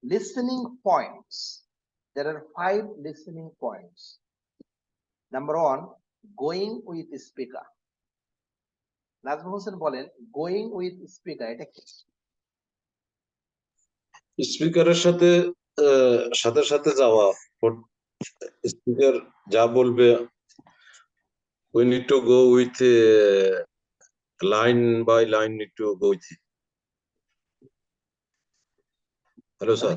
Listening points. There are 5 listening points. Number 1, going with speaker. Nazmul Hossain বলেন, going with speaker এটা কি? স্পিকারের সাথে সাথে সাথে যাওয়া, স্পিকার যা বলবে we need to go with line by line, need to go with. Hello sir,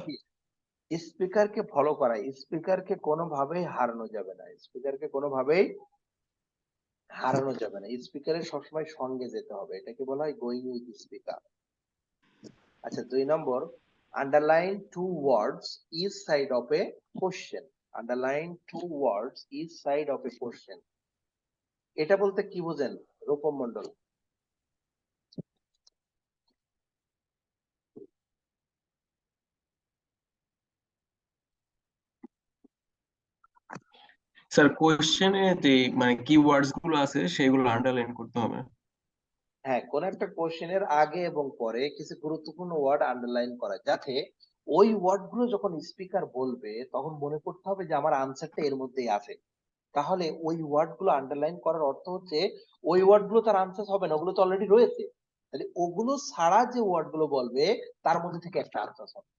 স্পিকারকে ফলো করা, স্পিকারকে কোনোভাবেই হারানো যাবে না, স্পিকারকে কোনোভাবেই হারানো যাবে না, স্পিকারের সবসময় সঙ্গে যেতে হবে, এটাকে বলা হয় গোয়িং উইথ স্পিকার। আচ্ছা, 2 নম্বর, underline 2 words each side of a question. Underline 2 words each side of a question. এটা বলতে কি বোঝেন রূপম মণ্ডল? স্যার কোশ্চেনে যে মানে কিওয়ার্ডস গুলো আছে সেগুলো আন্ডারলাইন করতে হবে। হ্যাঁ, কোন একটা কোশ্চেনের আগে এবং পরে কিছু গুরুত্বপূর্ণ ওয়ার্ড আন্ডারলাইন করা, যাতে ওই ওয়ার্ড গুলো যখন স্পিকার বলবে তখন মনে করতে হবে যে আমার আনসারটা এর মধ্যেই আছে। তাহলে ওই ওয়ার্ড গুলো আন্ডারলাইন করার অর্থ হচ্ছে ওই ওয়ার্ড গুলো তার আনসার হবে না, ওগুলো তো অলরেডি রয়েছে, তাহলে ওগুলো ছাড়া যে ওয়ার্ড গুলো বলবে তার মধ্যে থেকে একটা আনসার হবে।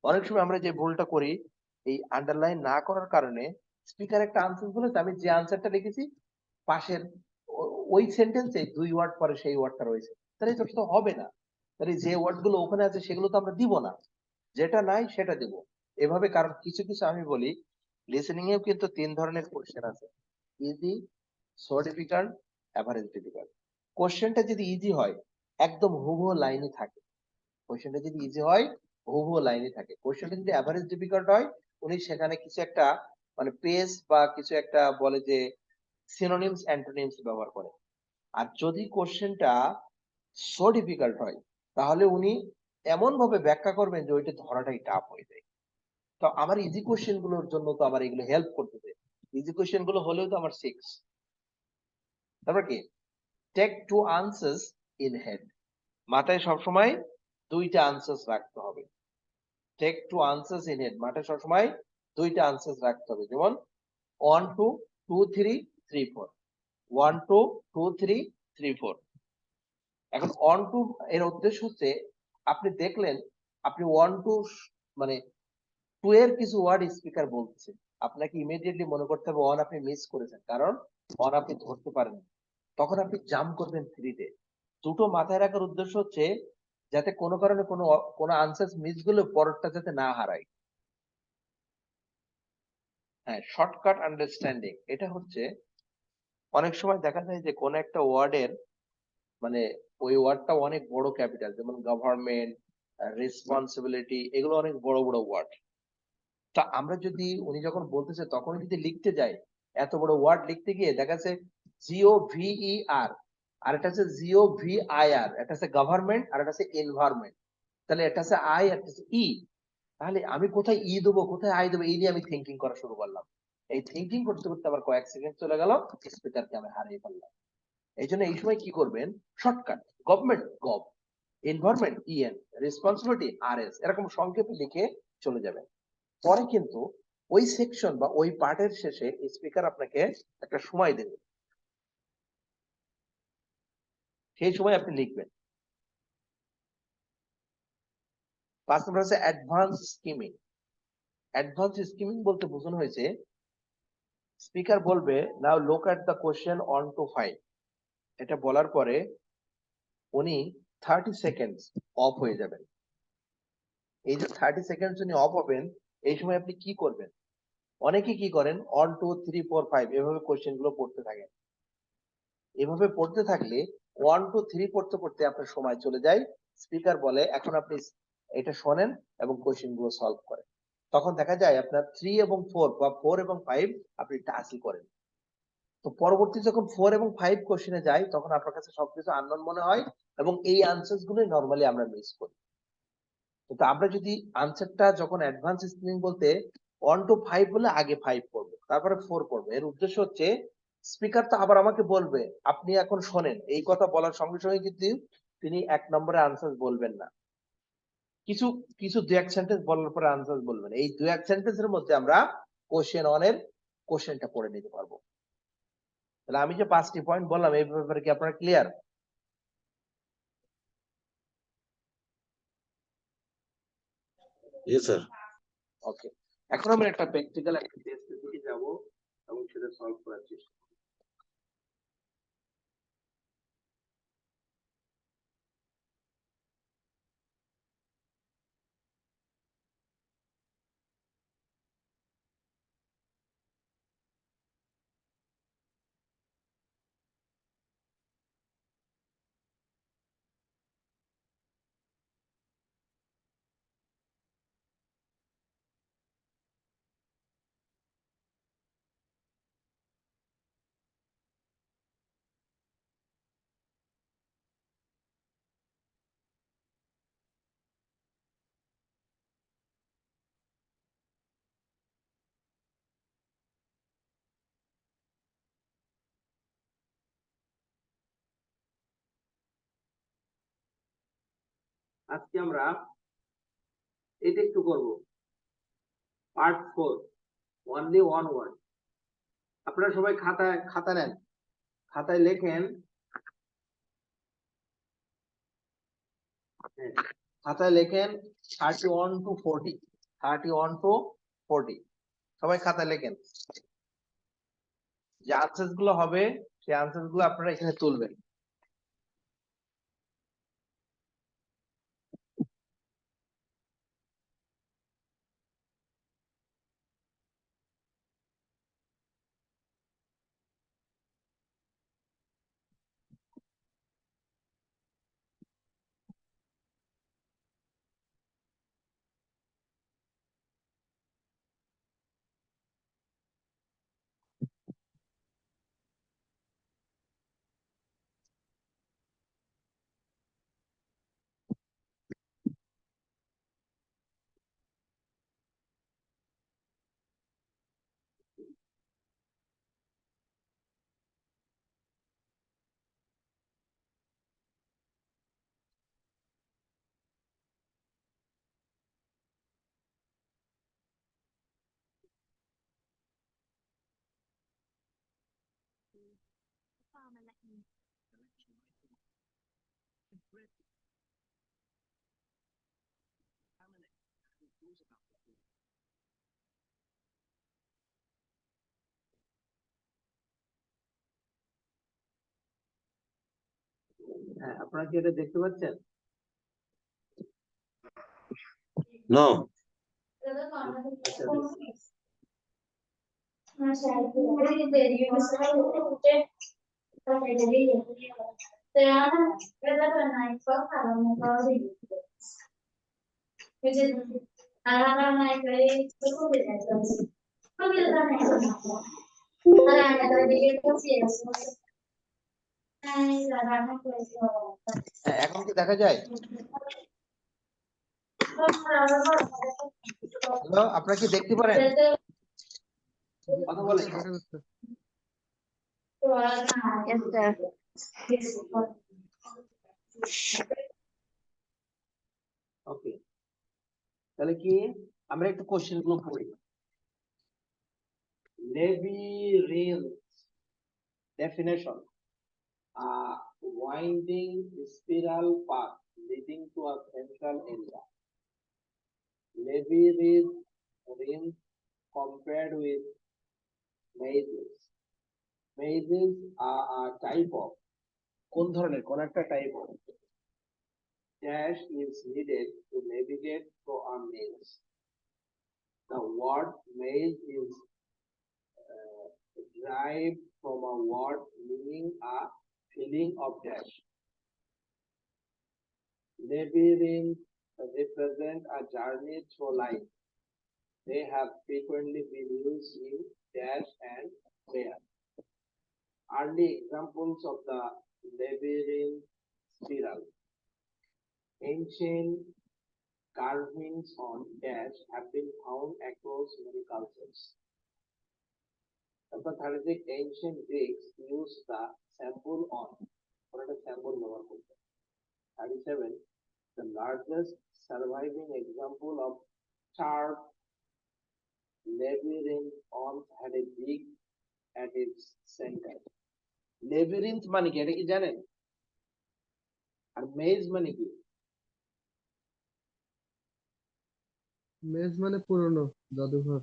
অনেক সময় আমরা যে ভুলটা করি, এই আন্ডারলাইন না করার কারণে স্পিকার একটা আনসার বলেছে, আমি যে আনসারটা লিখেছি পাশের ওই সেন্টেন্সে 2 ওয়ার্ড পরে সেই ওয়ার্ডটা রয়েছে, তাহলে এটা তো হবে না। তাহলে যে ওয়ার্ড গুলো ওখানে আছে সেগুলো তো আমরা দিব না, যেটা নাই সেটা দেব এভাবে। কারণ কিছু কিছু আমি বলি, লিসেনিং এও কিন্তু 3 ধরনের কোশ্চেন আছে, easy, so difficult, average difficult. কোশ্চেনটা যদি ইজি হয় একদম হুবহু লাইনে থাকে, কোশ্চেনটা যদি ইজি হয় হুবহু লাইনে থাকে। কোশ্চেনটা যদি এভারেজ ডিফিকাল্ট হয় উনি সেখানে কিছু একটা মানে পেজ বা কিছু একটা বলে যে সিনোনিমস অ্যান্টোনিমস ব্যবহার করে। আর যদি কোশ্চেনটা সো ডিফিকাল্ট হয় তাহলে উনি এমন ভাবে ব্যাখ্যা করবেন যে ওইটা ধরাটাই টাফ হয়ে যায়। তো আমার ইজি কোশ্চেন গুলোর জন্য তো আমার এগুলো হেল্প করতেছে, ইজি কোশ্চেন গুলো হলেও তো আমার 6। তারপর কি, টেক 2 আনসার্স ইন হেড, মাথায় সবসময় 2টা আনসার্স রাখতে হবে। টেক 2 আনসার্স ইন হেড, মাথায় সবসময় 2টা আনসার্স রাখতে হবে, যেমন 1 2 2 3 3 4, 1 2 2 3 3 4। এখন 1 2 এর উদ্দেশ্য হচ্ছে আপনি দেখলেন আপনি 1 2 মানে 2 এর কিছু ওয়ার্ড স্পিকার বলতেছে, আপনাকে ইমিডিয়েটলি মনে করতে হবে 1 আপনি মিস করেছেন, কারণ 1 আপনি ধরতে পারেন, তখন আপনি জাম্প করবেন 3 তে। দুটো মাথায় রাখার উদ্দেশ্য হচ্ছে যাতে কোনো কারণে কোনো আনসার মিস গেলে পরেরটা যাতে না হারায়। হ্যাঁ, শর্টকাট আন্ডারস্ট্যান্ডিং, এটা হচ্ছে অনেক সময় দেখা যায় যে কোন একটা ওয়ার্ডের মানে ওই ওয়ার্ডটা অনেক বড় ক্যাপিটাল, যেমন গভর্নমেন্ট, রেসপন্সিবিলিটি, এগুলো অনেক বড় বড় ওয়ার্ড। তা আমরা যদি উনি যখন বলতেছে তখন যদি লিখতে যাই, এত বড় ওয়ার্ড লিখতে গিয়ে দেখা যাচ্ছে GOVER, আর এটা হচ্ছে GOVIR, এটা হচ্ছে গভর্নমেন্ট আর এটা হচ্ছে এনভায়রনমেন্ট, তাহলে এটা হচ্ছে আই আর এটা হচ্ছে ই, তাহলে আমি কোথায় ই দেবো কোথায় আই দেবো এই নিয়ে আমি থিঙ্কিং করা শুরু করলাম। এই থিঙ্কিং করতে করতে আবার কয়েক সেকেন্ড চলে গেল, স্পিকারকে আমি হারিয়ে ফেললাম। এই জন্য এই সময় কি করবেন, shortcut government gov, environment EN, responsibility RS, এরকম সংক্ষেপে লিখে চলে যাবেন। পরে কিন্তু ওই সেকশন বা ওই পার্টের শেষে স্পিকার আপনাকে একটা সময় দেবে, সেই সময় আপনি লিখবেন। 5 নম্বর হচ্ছে অ্যাডভান্স স্কিমিং। অ্যাডভান্স স্কিমিং বলতে বোঝানো হয়েছে স্পিকার বলবে now look at the question 1 to 5, এটা বলার পরে উনি 30 সেকেন্ডস অফ হয়ে যাবেন। এই যে 30 সেকেন্ডস উনি অফ হবেন, এই সময় আপনি কি করবেন? অনেকে কি করেন 1 2 3 4 5 এভাবে কোশ্চেন গুলো পড়তে থাকেন। এভাবে পড়তে থাকলে 1 2 3 পড়তে পড়তে আপনার সময় চলে যায়। স্পিকার বলে এখন আপনি এটা শোনেন এবং কোশ্চেন গুলো সলভ করেন। তখন দেখা যায় আপনার 3 এবং 4 বা 4 এবং 5 আপনি টাচই করেন। তো পরবর্তী যখন 4 এবং 5 কোশ্চেনে যাই তখন আপনার কাছে সবকিছু আননোন মনে হয় এবং এই আনসারস গুলো নরমালি আমরা মিস করি। কিন্তু আমরা যদি আনসারটা যখন অ্যাডভান্স স্কিমিং বলতে 1 to 5 বলে আগে 5 পড়বো তারপরে 4 পড়বো, এর উদ্দেশ্য হচ্ছে স্পিকার তো আবার আমাকে বলবে আপনি এখন শোনেন, এই কথা বলার সঙ্গে সঙ্গে কিন্তু তিনি 1 নম্বরে আনসার বলবেন না, কিছু কিছু দু এক সেন্টেন্স বলার পরে আনসার বলবেন। এই দু এক সেন্টেন্সের মধ্যে আমরা কোশ্চেন ওয়ানের কোশ্চেনটা পড়ে নিতে পারবো। তাহলে আমি যে 5টি পয়েন্ট বললাম এই ব্যাপারে কি আপনারা ক্লিয়ার? Yes, sir. ওকে, এখন আমরা একটা প্র্যাকটিক্যাল একটা টেস্টের দিকে যাব এবং সেটা সলভ করার চেষ্টা করব। আজকে আমরা এটা একটু করব, পার্ট 4, অনলি ওয়ান ওয়ার্ড। আপনারা সবাই খাতা নেন, খাতায় লেখেন, খাতায় লেখেন 31 to 40, 31 to 40, সবাই খাতায় লেখেন। যে আনসার গুলো হবে সেই আনসার গুলো আপনারা এখানে তুলবেন। হ্যাঁ, আপনারা কি এটা দেখতে পাচ্ছেন? No. হ্যাঁ, এখন কি দেখা যায়? হ্যালো, আপনারা কি দেখতে পারেন? কথা বলেন। ওকে, তাহলে কি আমরা একটু কোশ্চেন গুলো পড়ি। লেবিরিথ definition: a winding spiral path leading to a central area. Labyrinth compared with mazes. Mazes are a type of, কোন ধরনের, কোন একটা type of dash is needed to navigate through a maze. The word maze is derived from a word meaning a feeling of dash. Labyrinth represent a journey through life. They have frequently been used in dash and where. Early examples of the labyrinth spiral. Ancient carvings on dash have been found across many cultures. Number 36, ancient Greeks used the symbol on. What is the symbol number? 37, the largest surviving example of sharp labyrinth once had a big at its center. Labyrinth মানে কি, এটা কি জানেন? আর মেজ মানে কি? মেজ মানে পুরনো জাদুঘর।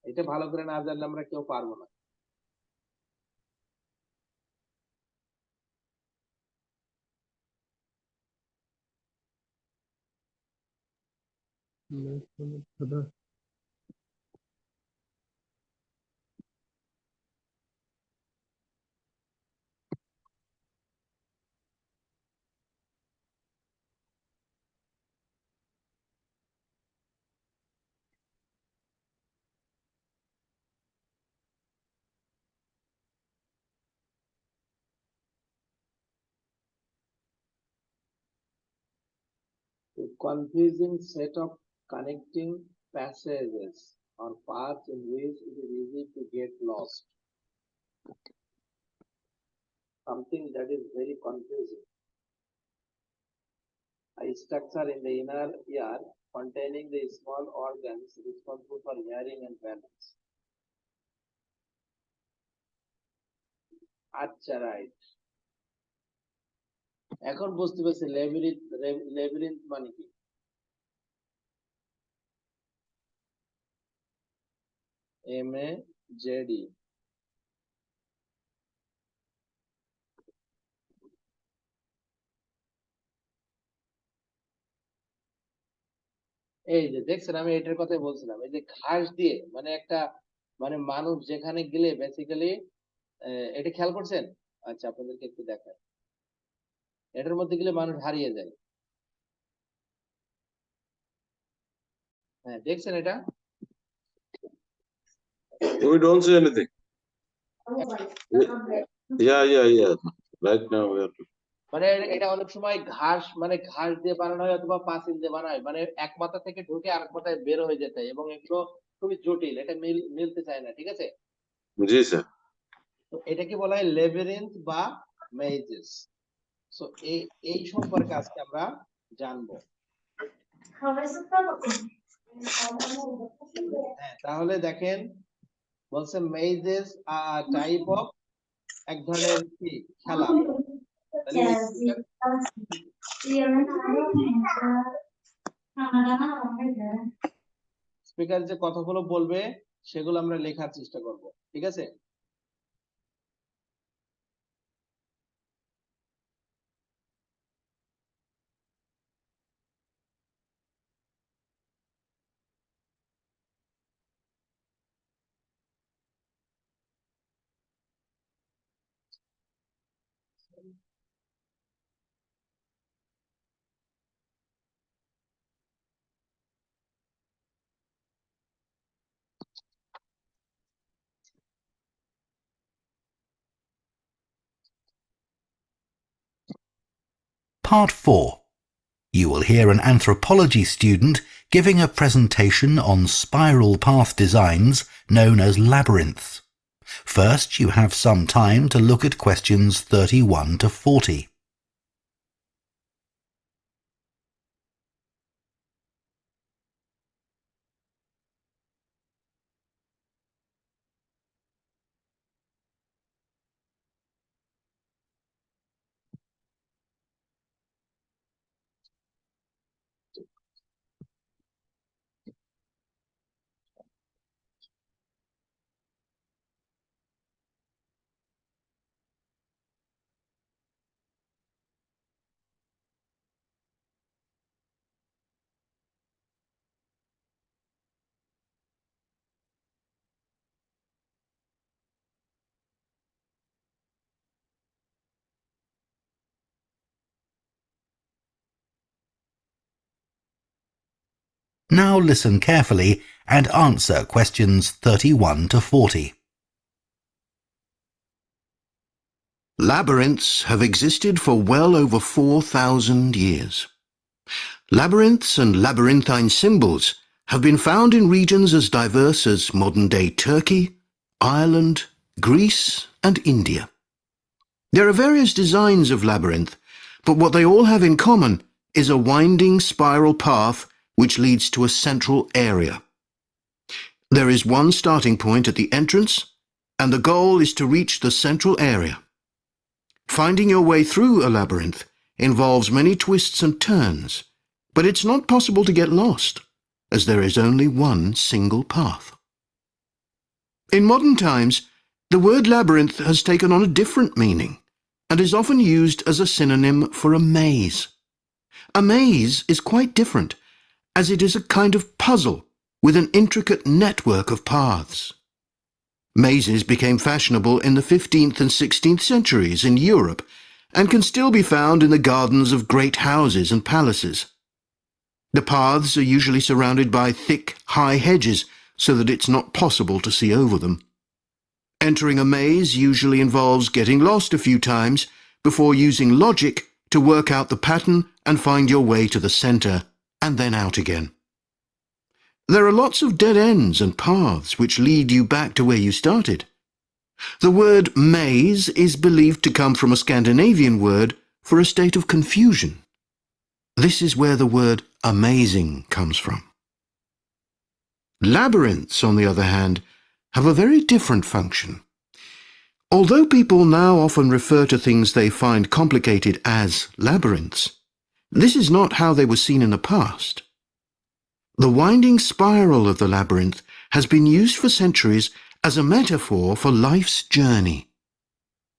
এটা ভালো করে না জানলে আমরা কেউ পারবো না। মেজ মানে ধাঁধা। A confusing set of connecting passages or paths in which it is easy to get lost. Something that is very confusing. A structure in the inner ear containing the small organs responsible for hearing and balance. আচ্ছা, right. এখন বুঝতে পারছি লেবিরিন্থ মানে কি। MAJD। এই যে দেখছেন, আমি এটার কথাই বলছিলাম, এই যে ঘাস দিয়ে মানে একটা মানে মানুষ যেখানে গেলে বেসিক্যালি এটা খেয়াল করছেন? আচ্ছা, আপনাদেরকে একটু দেখাই। এটার মধ্যে গেলে মানুষ হারিয়ে যায়। হ্যাঁ, দেখছেন এটা? We don't see anything. Yeah. Right now we are. মানে এটা অনেক সময় ঘাস মানে ঘাস দিয়ে বানানো হয় অথবা পাঁচিল দিয়ে বানানো হয়, মানে এক মাথা থেকে ঢুকে আরেক মাথায় বের হয়ে যেতে হয় এবং এগুলো খুবই জটিল, এটা মিলতে চায় না, ঠিক আছে? জি স্যার। তো এটাকে বলা হয় লেবিরিন্থ বা মেজেস। সো এই সম্পর্কে আজকে আমরা জানবো। হ্যাঁ, তাহলে দেখেন বলছে মেজেস টাইপ অফ, এক ধরনের কি খেলা। স্পিকার যে কথাগুলো বলবে সেগুলো আমরা লেখার চেষ্টা করব, ঠিক আছে? Part 4. You will hear an anthropology student giving a presentation on spiral path designs known as labyrinths. First, you have some time to look at questions 31 to 40. Now listen carefully and answer questions 31 to 40. Labyrinths have existed for well over 4,000 years. Labyrinths and labyrinthine symbols have been found in regions as diverse as modern-day Turkey, Ireland, Greece, and India. There are various designs of labyrinth, but what they all have in common is a winding spiral path which leads to a central area. There is one starting point at the entrance, and the goal is to reach the central area. Finding your way through a labyrinth involves many twists and turns, but it's not possible to get lost, as there is only one single path. In modern times, the word labyrinth has taken on a different meaning and is often used as a synonym for a maze. A maze is quite different, as it is a kind of puzzle with an intricate network of paths. Mazes became fashionable in the 15th and 16th centuries in Europe and can still be found in the gardens of great houses and palaces. The paths are usually surrounded by thick, high hedges so that it's not possible to see over them. Entering a maze usually involves getting lost a few times before using logic to work out the pattern and find your way to the centre and then out again. There are lots of dead ends and paths which lead you back to where you started. The word maze is believed to come from a Scandinavian word for a state of confusion. This is where the word amazing comes from. Labyrinths, on the other hand, have a very different function. Although people now often refer to things they find complicated as labyrinths, this is not how they were seen in the past. The winding spiral of the labyrinth has been used for centuries as a metaphor for life's journey.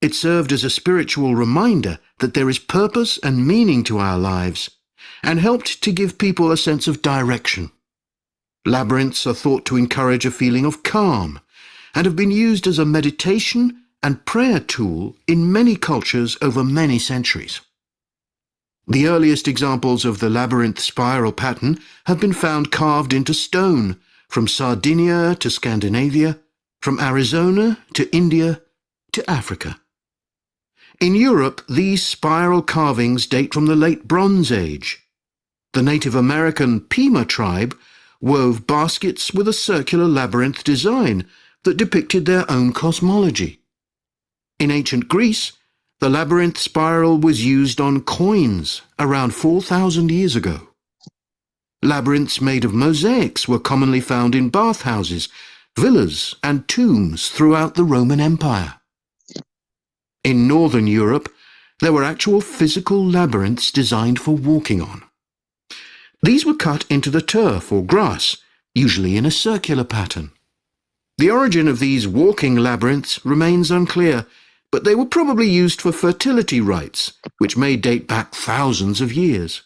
It served as a spiritual reminder that there is purpose and meaning to our lives, and helped to give people a sense of direction. Labyrinths are thought to encourage a feeling of calm, and have been used as a meditation and prayer tool in many cultures over many centuries. The earliest examples of the labyrinth spiral pattern have been found carved into stone, from Sardinia to Scandinavia, from Arizona to India to Africa. In Europe, these spiral carvings date from the late Bronze Age. The Native American Pima tribe wove baskets with a circular labyrinth design that depicted their own cosmology. In ancient Greece, the labyrinth spiral was used on coins around 4,000 years ago. Labyrinths made of mosaics were commonly found in bathhouses, villas, and tombs throughout the Roman Empire. In northern Europe, there were actual physical labyrinths designed for walking on. These were cut into the turf or grass, usually in a circular pattern. The origin of these walking labyrinths remains unclear, but they were probably used for fertility rites, which may date back thousands of years.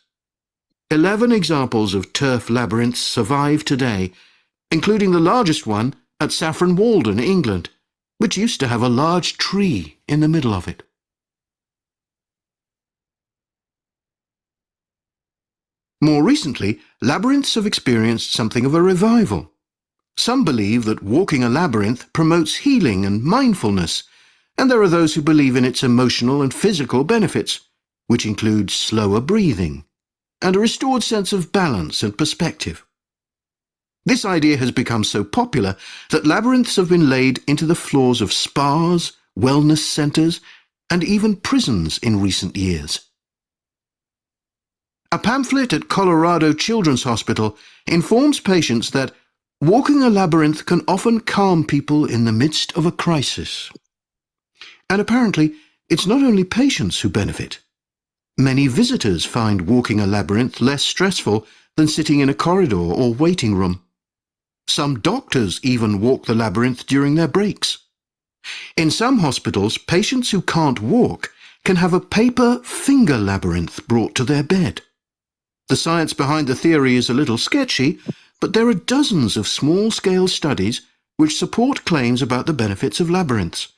11 examples of turf labyrinths survive today, including the largest one at Saffron Walden, England, which used to have a large tree in the middle of it. More recently, labyrinths have experienced something of a revival. Some believe that walking a labyrinth promotes healing and mindfulness, and there are those who believe in its emotional and physical benefits, which include slower breathing and a restored sense of balance and perspective. This idea has become so popular that labyrinths have been laid into the floors of spas, wellness centres, and even prisons in recent years. A pamphlet at Colorado Children's Hospital informs patients that walking a labyrinth can often calm people in the midst of a crisis. And apparently, it's not only patients who benefit. Many visitors find walking a labyrinth less stressful than sitting in a corridor or waiting room. Some doctors even walk the labyrinth during their breaks. In some hospitals, patients who can't walk can have a paper finger labyrinth brought to their bed. The science behind the theory is a little sketchy, but there are dozens of small-scale studies which support claims about the benefits of labyrinths.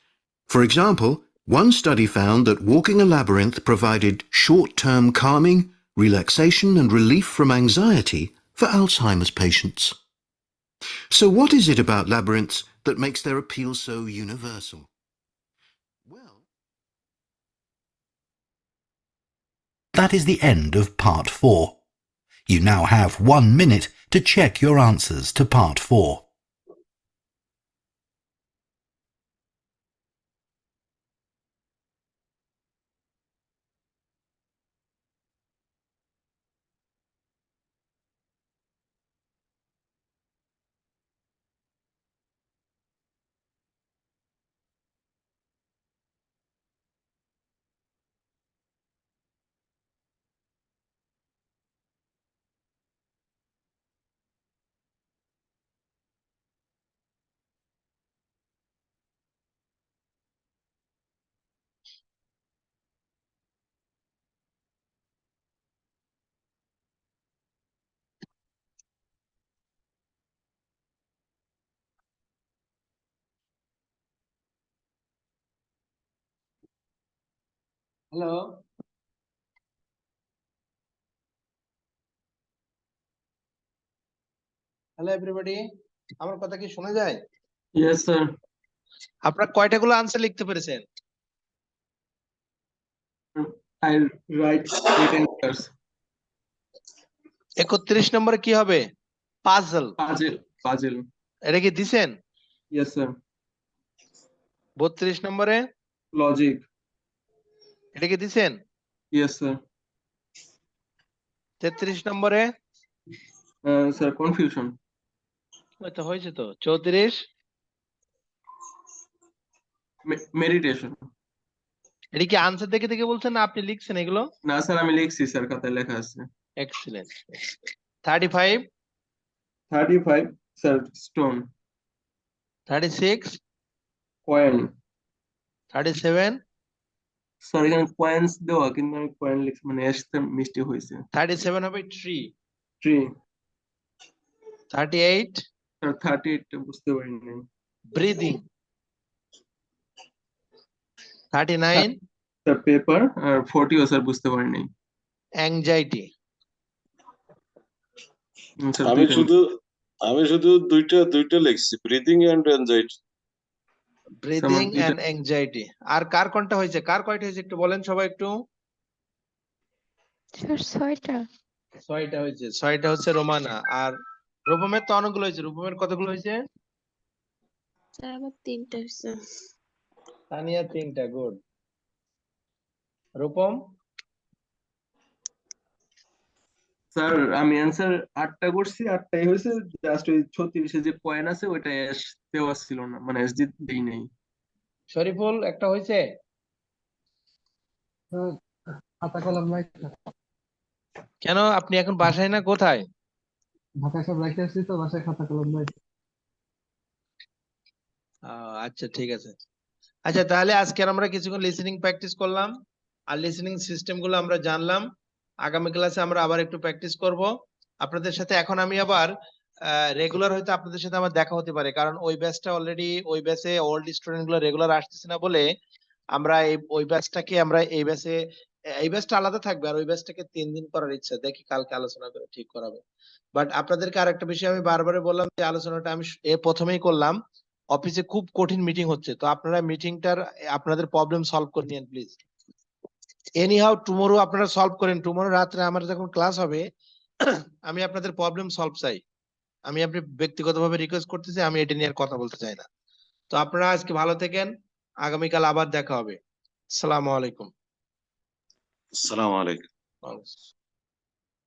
For example, one study found that walking a labyrinth provided short-term calming, relaxation and relief from anxiety for Alzheimer's patients. So what is it about labyrinths that makes their appeal so universal? Well, That is the end of part 4. You now have 1 minute to check your answers to Part 4. Hello. Hello everybody. আমার কথা কি শোনা যায়? Yes, sir. আপনারা কয়টাগুলো answer লিখতে পেরেছেন? I write 8 answers. 31 নম্বরে কি হবে? পাজল। Puzzle. এটা কি দিছেন? Yes, sir. 32 নম্বরে Logic. এটা কি দিছেন? Yes, sir. 33 নম্বরে Sir, confusion. ওইটা হয়েছে তো। 34 Meditation. এটা কি আনসার দেখে দেখে বলছেন না আপনি লিখছেন এগুলো? না স্যার আমি লিখছি স্যার খাতায় লেখা আছে। Excellent. 35 35 sir stone. 36 coin. 37 sir এখানে কয়েন্স দেওয়া কিন্তু আমি কয়েন লিখছি মানে এসতে মিস্টেক হয়েছে। 37 হবে ট্রি। ট্রি। 38 স্যার 38 টা বুঝতে পারিনি। ব্রিদিং। 39 স্যার পেপার আর 40 ও স্যার বুঝতে পারিনি। অ্যাংজাইটি। স্যার আমি শুধু দুইটা লিখছি, breathing and anxiety. Breathing and anxiety. আর কার কোনটা হয়েছে? কার কয়টা হয়েছে একটু বলেন সবাই একটু। স্যার 6টা। 6টা হয়েছে। 6টা হচ্ছে রোমানা। আর রূপমের তো অনেকগুলো হয়েছে। রূপমের কতগুলো হয়েছে? স্যার আমার 3টা হয়েছে। তানিয়া 3টা। গুড। রূপম? স্যার আমি অ্যানসার 8টা করছি, 8টাই হয়েছে, জাস্ট ওই 36 যে কয়েন আছে ওইটা এস দেওয়া ছিল না, মানে এস দেই নাই। শরীফুল একটা হয়েছে? খাতা কলম নাই। কেন আপনি এখন বাসায় না কোথায়? ঢাকায় সব রাখতে আসছি তো, বাসায় খাতা কলম নাই। আচ্ছা ঠিক আছে। আচ্ছা তাহলে আজকে আমরা কিছুক্ষণ লিসেনিং প্র্যাকটিস করলাম আর লিসেনিং সিস্টেম গুলো আমরা জানলাম। আগামী ক্লাসে আমরা আবার একটু প্র্যাকটিস করব আপনাদের সাথে। এখন আমি আবার রেগুলার হয়তো আপনাদের সাথে আমার দেখা হতে পারে, কারণ ওই ব্যাচটা অলরেডি ওই ব্যাচে ওল্ড স্টুডেন্ট গুলো রেগুলার আসতেছে না বলে আমরা ওই ব্যাচটাকে আমরা এই ব্যাচটা আলাদা থাকবে আর ওই ব্যাচটাকে 3 দিন করার ইচ্ছা। দেখি কালকে আলোচনা করে ঠিক করাবে। বাট আপনাদেরকে আরেকটা বিষয় আমি বারবার বললাম যে আলোচনাটা আমি প্রথমেই করলাম, অফিসে খুব কঠিন মিটিং হচ্ছে, তো আপনারা মিটিংটার আপনাদের প্রবলেম সলভ করে নিন প্লিজ। এনি হাউ টুমরো আপনারা সলভ করেন। টুমরো রাত্রে আমার যখন ক্লাস হবে আমি আপনাদের প্রবলেম সলভ চাই। আমি আপনি ব্যক্তিগতভাবে রিকোয়েস্ট করতেছি, আমি এটা নিয়ে আর কথা বলতে চাই না। তো আপনারা আজকে ভালো থাকেন, আগামীকাল আবার দেখা হবে। আসসালামু আলাইকুম। আসসালামু আলাইকুম।